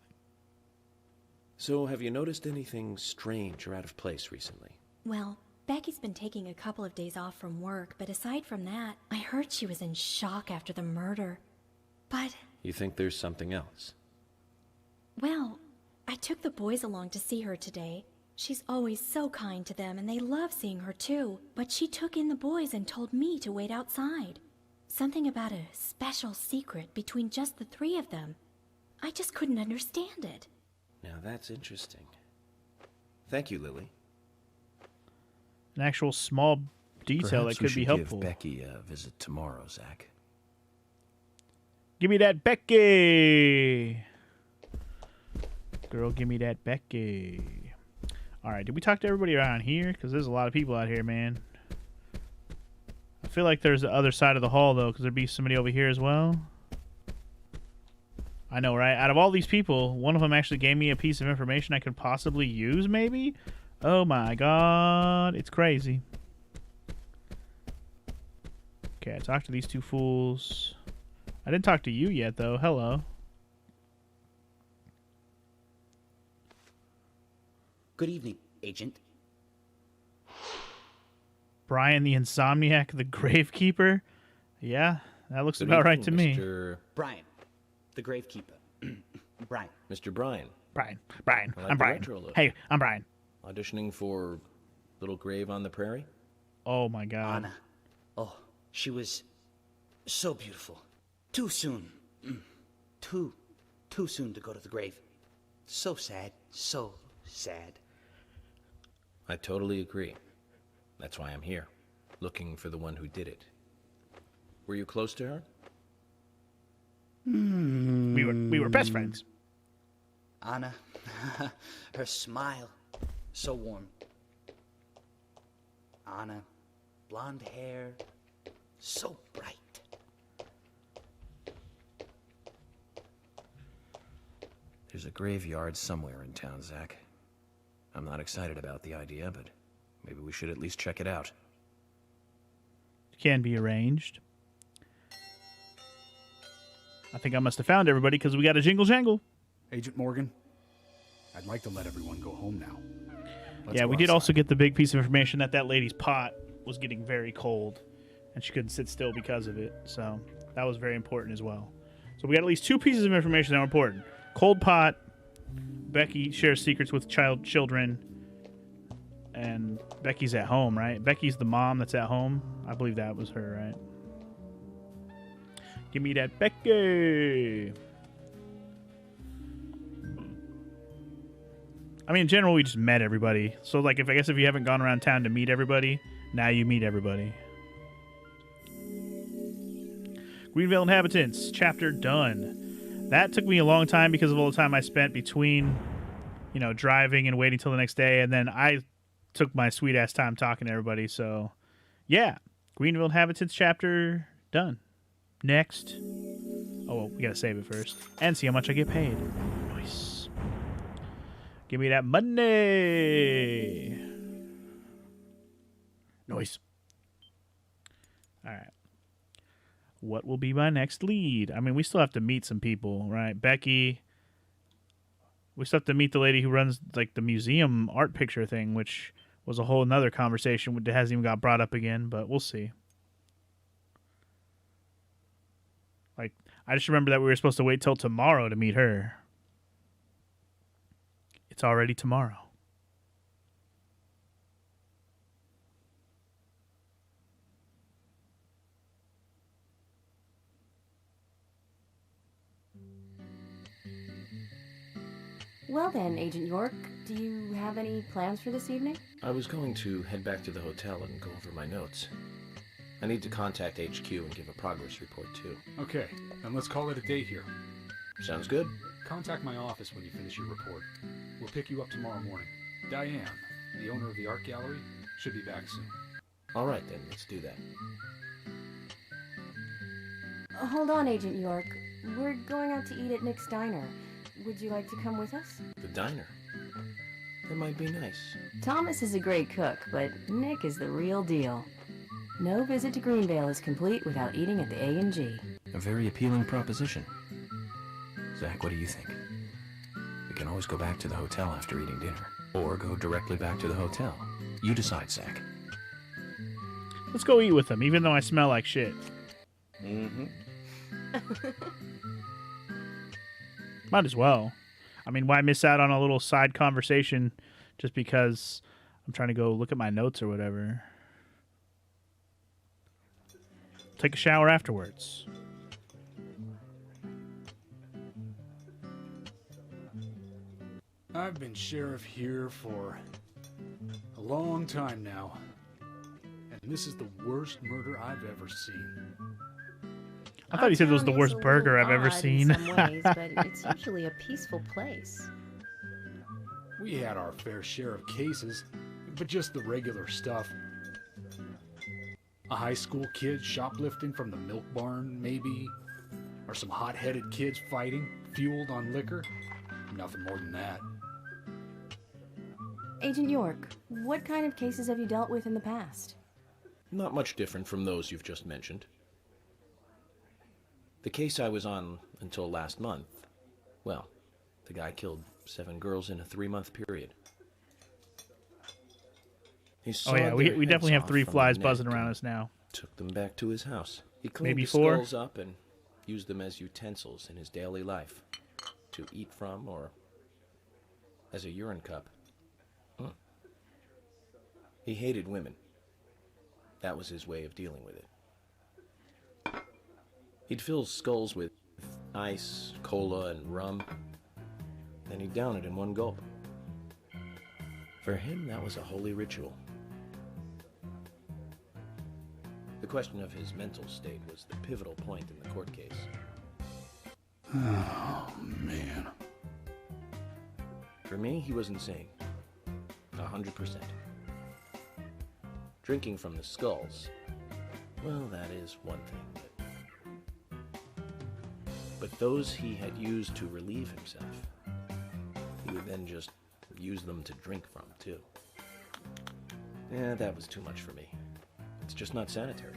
S7: So, have you noticed anything strange or out of place recently?
S9: Well, Becky's been taking a couple of days off from work, but aside from that, I heard she was in shock after the murder. But,
S7: You think there's something else?
S9: well, I took the boys along to see her today. She's always so kind to them, and they love seeing her too. But she took in the boys and told me to wait outside. Something about a special secret between just the three of them. I just couldn't understand it.
S7: Now that's interesting. Thank you, Lily.
S1: An actual small detail
S2: Perhaps
S1: that
S2: we
S1: could be
S2: should
S1: helpful.
S2: give Becky a visit tomorrow, Zach.
S1: Give me that Becky! Girl, give me that Becky. Alright, did we talk to everybody around here? Because there's a lot of people out here, man. I feel like there's the other side of the hall, though, because there'd be somebody over here as well. I know, right? Out of all these people, one of them actually gave me a piece of information I could possibly use, maybe? Oh my god, it's crazy. Okay, I talked to these two fools. I didn't talk to you yet, though. Hello.
S21: Good evening, Agent.
S1: Brian the Insomniac, the Gravekeeper? Yeah, that looks about right to me.
S21: Brian, the Gravekeeper. Brian.
S7: Mr. Brian.
S1: Brian.
S7: I like
S1: I'm
S7: the
S1: Brian.
S7: retro look.
S1: Hey, I'm Brian.
S7: Auditioning for Little Grave on the Prairie?
S1: Oh my god.
S21: Anna. Oh, she was so beautiful. Too soon. Too soon to go to the grave. So sad. So sad.
S7: I totally agree. That's why I'm here, looking for the one who did it. Were you close to her?
S1: We were best friends.
S21: Anna, her smile, so warm. Anna, blonde hair, so bright.
S2: There's a graveyard somewhere in town, Zach. I'm not excited about the idea, but maybe we should at least check it out.
S1: Can be arranged. I think I must have found everybody because we got a jingle jangle.
S22: Agent Morgan, I'd like to let everyone go home now. Let's
S1: Yeah,
S22: go
S1: we did
S22: outside.
S1: also get the big piece of information that lady's pot was getting very cold and she couldn't sit still because of it. So that was very important as well. So we got at least two pieces of information that were important. Cold pot, Becky shares secrets with children, and Becky's at home, right? Becky's the mom that's at home. I believe that was her, right? Give me that Becky. I mean, in general, we just met everybody. So, like, I guess if you haven't gone around town to meet everybody, now you meet everybody. Greenville Inhabitants, chapter done. That took me a long time because of all the time I spent between, you know, driving and waiting till the next day. And then I took my sweet-ass time talking to everybody. So, yeah. Greenville Inhabitants, chapter done. Next. Oh, well, we gotta save it first. And see how much I get paid. Nice. Give me that money. Nice. Alright. What will be my next lead? I mean, we still have to meet some people, right? Becky. We still have to meet the lady who runs, like, the museum art picture thing, which was a whole nother conversation that hasn't even got brought up again, but we'll see. Like, I just remember that we were supposed to wait till tomorrow to meet her. It's already tomorrow.
S23: Well then, Agent York, do you have any plans for this evening?
S7: I was going to head back to the hotel and go over my notes. I need to contact HQ and give a progress report, too.
S22: Okay, then let's call it a day here.
S7: Sounds good.
S22: Contact my office when you finish your report. We'll pick you up tomorrow morning. Diane, the owner of the art gallery, should be back soon.
S7: All right, then. Let's do that.
S23: Hold on, Agent York. We're going out to eat at Nick's Diner. Would you like to come with us?
S7: The diner. That might be nice.
S23: Thomas is a great cook, but Nick is the real deal. No visit to Greenvale is complete without eating at the A&G.
S2: A very appealing proposition. Zach, what do you think? We can always go back to the hotel after eating dinner, or go directly back to the hotel. You decide, Zach.
S1: Let's go eat with them, even though I smell like shit.
S2: Mm-hmm.
S1: Might as well. I mean, why miss out on a little side conversation just because I'm trying to go look at my notes or whatever? Take a shower afterwards.
S22: I've been sheriff here for a long time now, and this is the worst murder I've ever seen.
S1: I thought he said it was the worst burger I've ever seen.
S23: In some ways, but it's usually a peaceful place.
S22: We had our fair share of cases, but just the regular stuff. A high school kid shoplifting from the milk barn, maybe? Or some hot-headed kids fighting, fueled on liquor? Nothing more than that.
S23: Agent York, what kind of cases have you dealt with in the past?
S7: Not much different from those you've just mentioned. The case I was on until last month, well, the guy killed 7 girls in a 3-month period. He
S1: Oh yeah, we definitely have 3 flies buzzing around us now.
S7: Took them back to his house. He cleaned
S1: Maybe
S7: the
S1: 4?
S7: skulls up and used them as utensils in his daily life, to eat from or as a urine cup. He hated women. That was his way of dealing with it. He'd fill skulls with ice, cola, and rum, then he'd down it in one gulp. For him, that was a holy ritual. The question of his mental state was the pivotal point in the court case.
S14: Oh, man.
S7: For me, he was insane. 100%. Drinking from the skulls, well, that is one thing. But those he had used to relieve himself, he would then just use them to drink from, too. Yeah, that was too much for me. It's just not sanitary.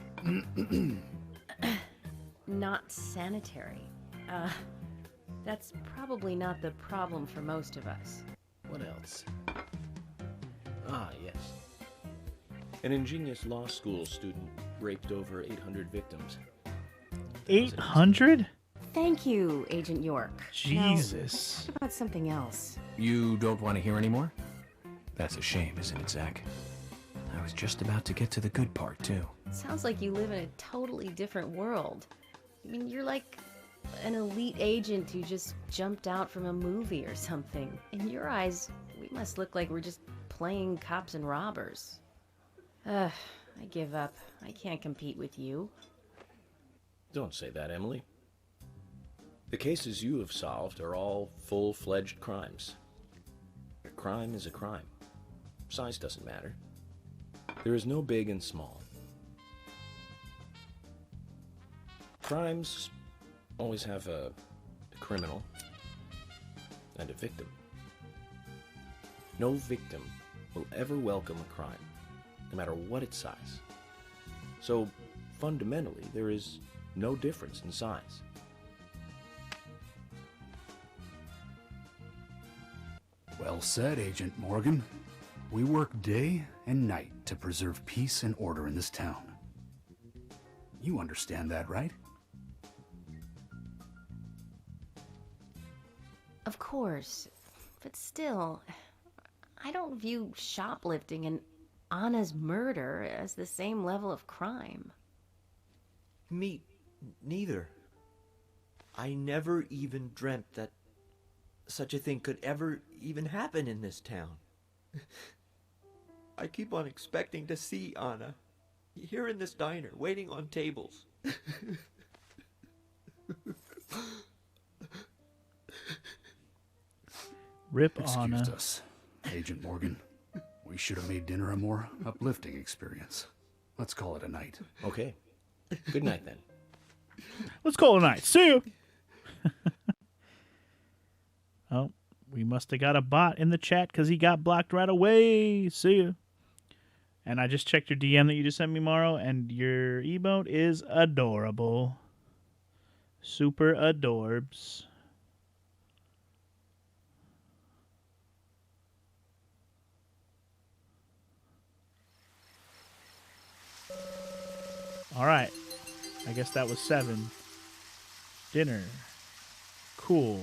S23: Not sanitary. That's probably not the problem for most of us.
S7: What else? Ah, yes. An ingenious law school student raped over 800 victims.
S1: 800?
S23: Thank you, Agent York.
S1: Jesus.
S23: Now, what about something else?
S2: You don't want to hear anymore? That's a shame, isn't it, Zach? I was just about to get to the good part, too.
S23: Sounds like you live in a totally different world. I mean, you're like an elite agent who just jumped out from a movie or something. In your eyes, we must look like we're just playing cops and robbers. I give up. I can't compete with you.
S7: Don't say that, Emily. The cases you have solved are all full-fledged crimes. A crime is a crime. Size doesn't matter. There is no big and small. Crimes always have a criminal and a victim. No victim will ever welcome a crime, no matter what its size. So, fundamentally, there is no difference in size.
S22: Well said, Agent Morgan. We work day and night to preserve peace and order in this town. You understand that, right?
S23: Of course. But still, I don't view shoplifting and Anna's murder as the same level of crime.
S4: Me neither. I never even dreamt that such a thing could ever even happen in this town. I keep on expecting to see Anna here in this diner, waiting on tables.
S1: Rip
S22: Excuse
S1: Anna.
S22: us, Agent Morgan. We should have made dinner a more uplifting experience. Let's call it a night.
S7: Okay. Good night, then.
S1: Let's call it a night. See you. Oh, we must have got a bot in the chat because he got blocked right away. See ya. And I just checked your DM that you just sent me, Morrow, and your emote is adorable. Super adorbs. All right. I guess that was 7. Dinner. Cool.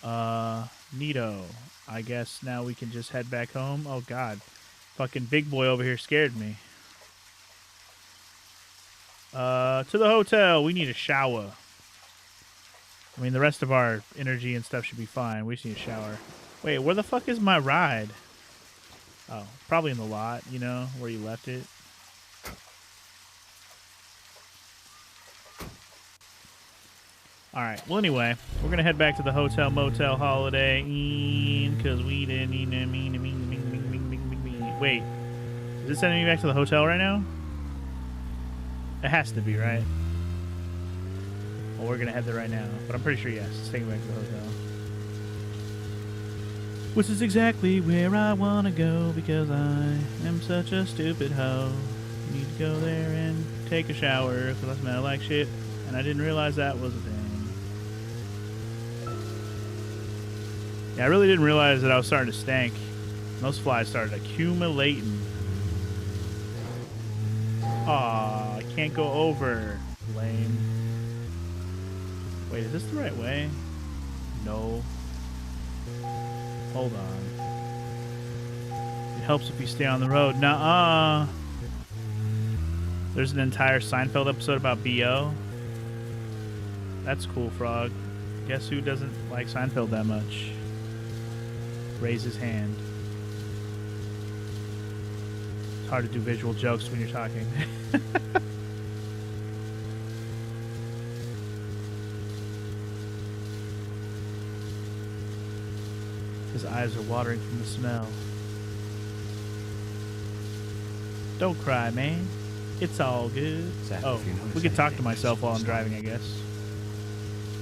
S1: Neato. I guess now we can just head back home. Oh, God. Fucking big boy over here scared me. To the hotel. We need a shower. I mean, the rest of our energy and stuff should be fine. We just need a shower. Wait, where the fuck is my ride? Oh, probably in the lot, you know, where you left it. Alright, well anyway, we're gonna head back to the hotel motel holiday because we didn't wait. Is it sending me back to the hotel right now? It has to be, right? Well, we're gonna head there right now, but I'm pretty sure yes, it's taking me back to the hotel. Which is exactly where I wanna go because I am such a stupid hoe. Need to go there and take a shower because I smell like shit, and I didn't realize that was a thing. Yeah, I really didn't realize that I was starting to stank. Those flies started accumulating. Aw, I can't go over. Lame. Wait, is this the right way? No. Hold on. It helps if you stay on the road. Nuh-uh. There's an entire Seinfeld episode about BO. That's cool, Frog. Guess who doesn't like Seinfeld that much? Raise his hand. It's hard to do visual jokes when you're talking. His eyes are watering from the smell. Don't cry, man. It's all good. Oh, we could talk to myself while I'm driving, I guess.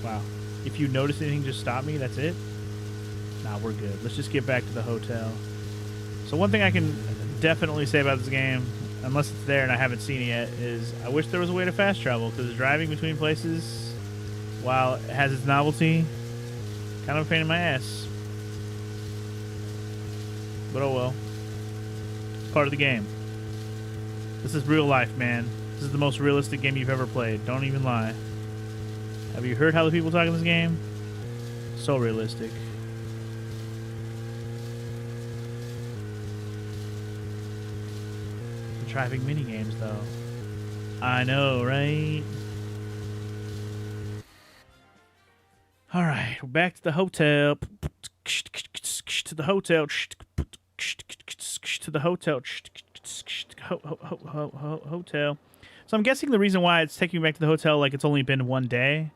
S1: Wow. If you notice anything, just stop me. That's it? Nah, we're good. Let's just get back to the hotel. So one thing I can definitely say about this game, unless it's there and I haven't seen it yet, is I wish there was a way to fast travel, because driving between places, while it has its novelty, kind of a pain in my ass. But oh well. It's part of the game. This is real life, man. This is the most realistic game you've ever played. Don't even lie. Have you heard how the people talk in this game? So realistic. Driving mini games, though. I know, right? All right, we're back to the hotel. To the hotel. To the hotel. Hotel. So I'm guessing the reason why it's taking me back to the hotel like it's only been one day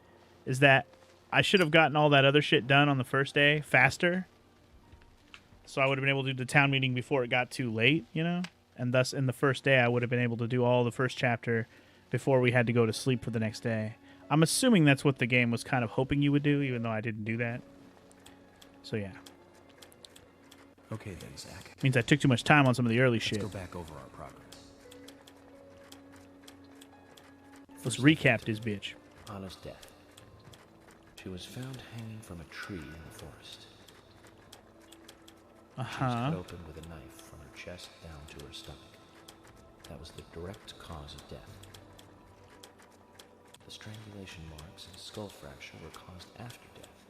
S1: is that I should have gotten all that other shit done on the first day faster. So I would have been able to do the town meeting before it got too late, you know? And thus, in the first day, I would have been able to do all the first chapter before we had to go to sleep for the next day. I'm assuming that's what the game was kind of hoping you would do, even though I didn't do that. So, yeah.
S2: Okay then, Zach.
S1: Means I took too much time on some of the early shit.
S2: Let's go back over our progress.
S1: Let's recap this bitch.
S7: Anna's death. She was found hanging from a tree in the forest. She was cut open with a knife from her chest down to her stomach. That was the direct cause of death. The strangulation marks and skull fracture were caused after death.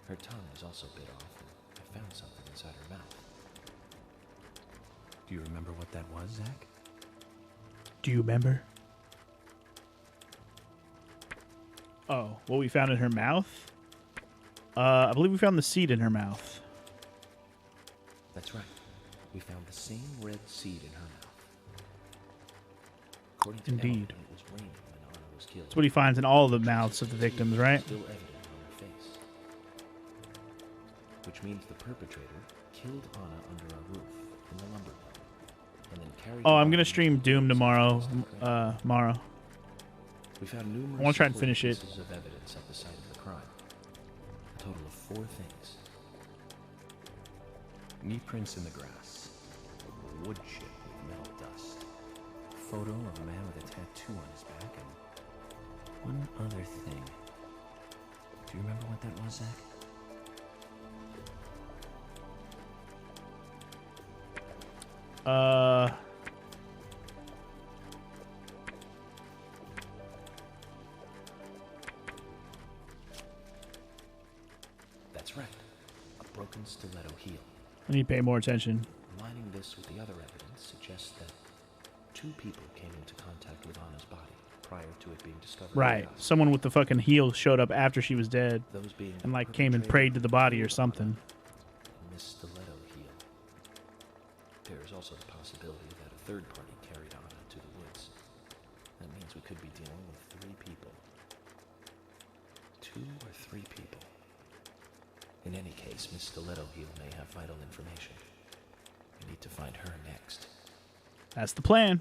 S7: Her tongue was also bit off, and I found something inside her mouth.
S2: Do you remember what that was, Zach?
S1: Do you remember? Oh, what we found in her mouth? I believe we found the seed in her mouth.
S7: That's right. We found the same red seed in her mouth. According to
S1: Indeed.
S7: Ellen, it was raining when Anna was killed.
S1: That's what he finds in all the mouths of the victims, right?
S7: Still evident on her face. Which means the perpetrator killed Anna under a roof in the lumber yard, and then carried.
S1: Oh, I'm gonna stream Doom tomorrow. Tomorrow.
S7: We found numerous
S1: I want to try and finish it.
S7: pieces of evidence at the site of the crime. A total of 4 things.
S2: Knee prints in the grass. Wood chip with photo of a man with a tattoo on his back, and one other thing. Do you remember what that was, Zach? That's right. A broken stiletto heel.
S1: I need to pay more attention.
S2: Aligning this with the other evidence suggests that 2 people came into contact with Anna's body prior to it being discovered.
S1: Right. Someone with the fucking heel showed up after she was dead.
S2: Those being
S1: And like came and prayed to the body or something.
S2: Miss Stiletto heel. There is also the possibility that a third party carried Anna to the woods. That means we could be dealing with 3 people. 2 or 3 people. In any case, Miss Stiletto heel may have vital information. We need to find her next.
S1: That's the plan.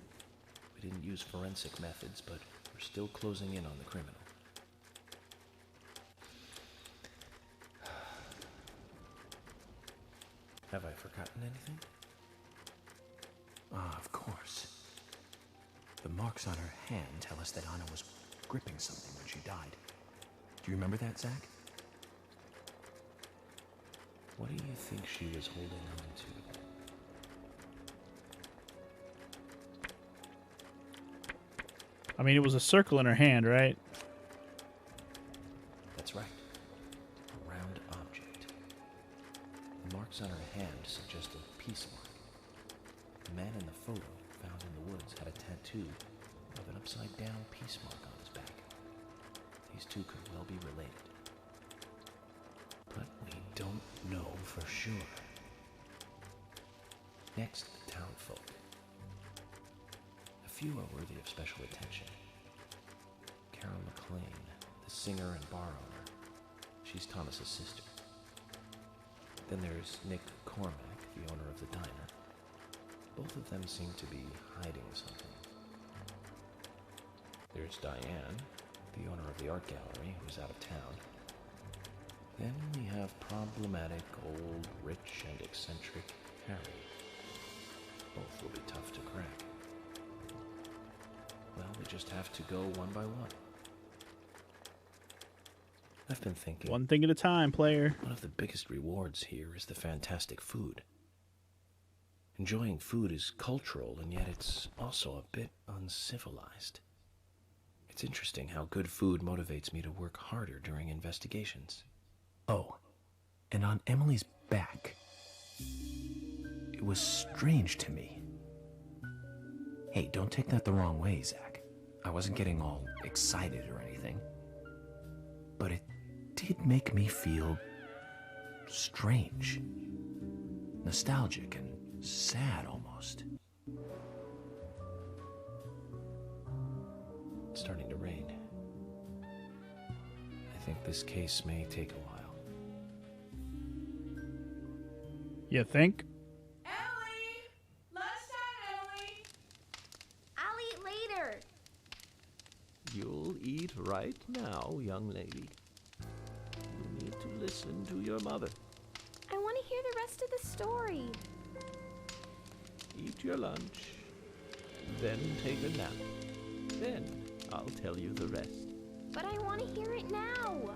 S2: We didn't use forensic methods, but we're still closing in on the criminal. Have I forgotten anything? Ah, of course. The marks on her hand tell us that Anna was gripping something when she died. Do you remember that, Zach? What do you think she was holding on to?
S1: I mean, it was a circle in her hand, right?
S2: That's right. A round object. The marks on her hand suggest a peace mark. The man in the photo found in the woods had a tattoo of an upside-down peace mark on his back. These 2 could well be related. But we don't know for sure. Next, the townfolk. A few are worthy of special attention. Carol Mclean, the singer and bar owner. She's Thomas's sister. Then there's Nick Cormack, the owner of the diner. Both of them seem to be hiding something. There's Diane, the owner of the art gallery, who's out of town. Then we have problematic, old, rich, and eccentric Harry. Both will be tough to crack. Well, we just have to go one by one. I've been thinking...
S1: One thing at a time, player.
S2: One of the biggest rewards here is the fantastic food. Enjoying food is cultural, and yet it's also a bit uncivilized. It's interesting how good food motivates me to work harder during investigations. Oh, and on Emily's back, it was strange to me. Hey, don't take that the wrong way, Zach. I wasn't getting all excited or anything. But it did make me feel strange. Nostalgic and sad almost. It's starting to rain. I think this case may take a while.
S1: You think?
S18: I'll eat later.
S6: You'll eat right now, young lady. You need to listen to your mother.
S18: I want to hear the rest of the story.
S6: Eat your lunch, then take a nap. Then I'll tell you the rest.
S18: But I want to hear it now.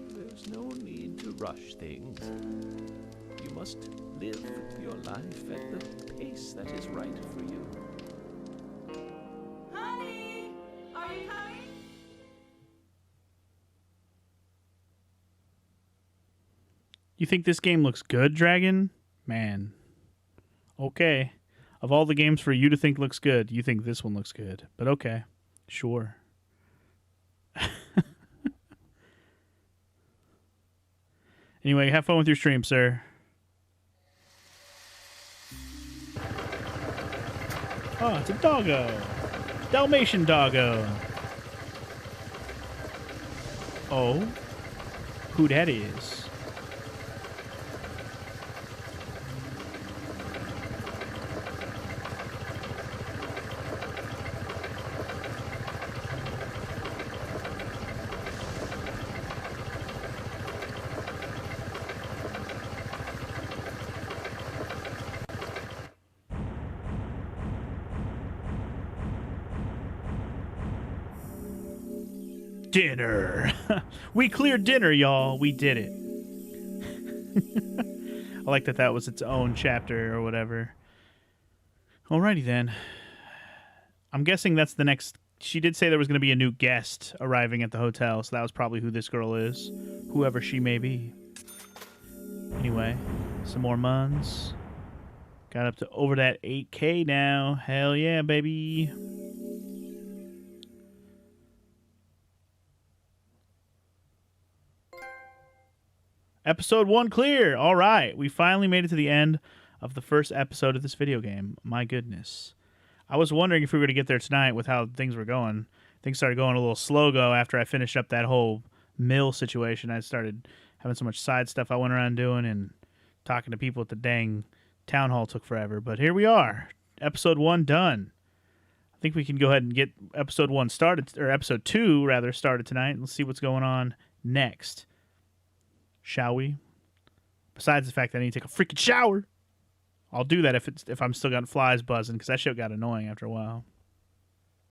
S6: There's no need to rush things. You must live your life at the pace that is right for you.
S8: Honey, are you coming?
S1: You think this game looks good, Dragon? Man. Okay. Of all the games for you to think looks good, you think this one looks good. But okay. Sure. Anyway, have fun with your stream, sir. Oh, it's a doggo. Dalmatian doggo. Oh. Who that is? Dinner. We cleared dinner, y'all. We did it. I like that was its own chapter or whatever. Alrighty then. I'm guessing that's the next... She did say there was going to be a new guest arriving at the hotel, so that was probably who this girl is. Whoever she may be. Anyway, some more muns. Got up to over that 8K now. Hell yeah, baby. Episode 1 clear. All right. We finally made it to the end of the first episode of this video game. My goodness. I was wondering if we were going to get there tonight with how things were going. Things started going a little slow-go after I finished up that whole mill situation. I started having so much side stuff I went around doing, and talking to people at the dang town hall took forever. But here we are. Episode 1 done. I think we can go ahead and get episode 1 started, or episode 2 rather, started tonight. Let's see what's going on next. Shall we? Besides the fact that I need to take a freaking shower. I'll do that if I'm still got flies buzzing, because that shit got annoying after a while.